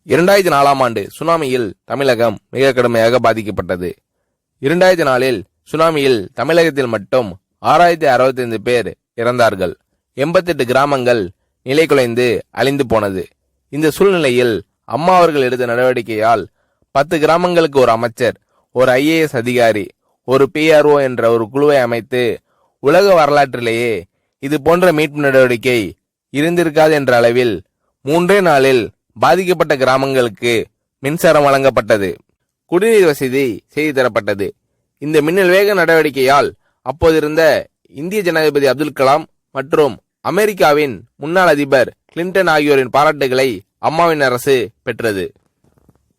2004ஆம் ஆண்டு சுனாமியில் தமிழகம் மிக கடுமையாக பாதிக்கப்பட்டது. 2004இல் சுனாமியில் தமிழகத்தில் மட்டும் 6065 பேர் இறந்தார்கள். 88 கிராமங்கள் நிலைகுலைந்து அழிந்து போனது. இந்த சூழ்நிலையில் அம்மா அவர்கள் எடுத்த நடவடிக்கையால் 10 கிராமங்களுக்கு ஒரு அமைச்சர், ஒரு IAS அதிகாரி, ஒரு PRO என்ற ஒரு குழுவை அமைத்து உலக வரலாற்றிலேயே இது போன்ற மீட்பு நடவடிக்கை இருந்திருக்காது என்ற அளவில் 3 நாளில் பாதிக்கப்பட்ட கிராமங்களுக்கு மின்சாரம் வழங்கப்பட்டது. குடிநீர் வசதி செய்து தரப்பட்டது. இந்த மின்னல் வேக நடவடிக்கையால் அப்போதிருந்த இந்திய ஜனாதிபதி அப்துல் கலாம் மற்றும் அமெரிக்காவின் முன்னாள் அதிபர் கிளின்டன் ஆகியோரின் பாராட்டுகளை அம்மாவின் அரசு பெற்றது.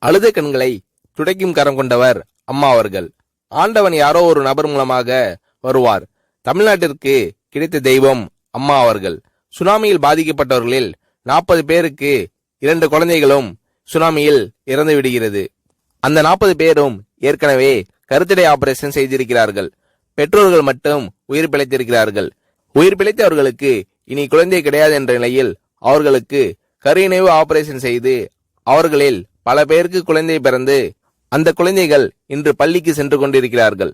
அழுத கண்களை துடைக்கும் கரம் கொண்டவர் அம்மா அவர்கள். ஆண்டவன் யாரோ ஒரு நபர் மூலமாக வருவார். தமிழ்நாட்டிற்கு கிடைத்த தெய்வம் அம்மா அவர்கள். சுனாமியில் பாதிக்கப்பட்டவர்களில் 40 பேருக்கு 2 குழந்தைகளும் சுனாமியில் இறந்து விடுகிறது. அந்த 40 பேரும் ஏற்கனவே கருத்தடை ஆபரேஷன் செய்திருக்கிறார்கள். பெற்றோர்கள் மட்டும் உயிர் பிழைத்திருக்கிறார்கள். உயிர் பிழைத்தவர்களுக்கு இனி குழந்தை கிடையாது என்ற நிலையில் அவர்களுக்கு கருணைவு ஆபரேஷன் செய்து அவர்களில் பல பேருக்கு குழந்தை பிறந்து அந்த குழந்தைகள் இன்று பள்ளிக்கு சென்று கொண்டிருக்கிறார்கள்.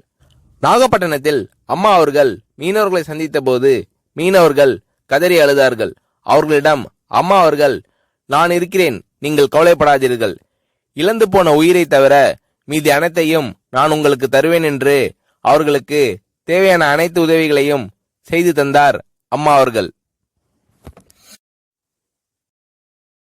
நாகப்பட்டினத்தில் அம்மா அவர்கள் மீனவர்களை சந்தித்த போது மீனவர்கள் கதறி அழுதார்கள். அவர்களிடம் அம்மா அவர்கள், நான் இருக்கிறேன், நீங்கள் கவலைப்படாதீர்கள், இழந்து போன உயிரை தவிர மீதி அனைத்தையும் நான் உங்களுக்கு தருவேன் என்று அவர்களுக்கு தேவையான அனைத்து உதவிகளையும் செய்து தந்தார் அம்மா அவர்கள்.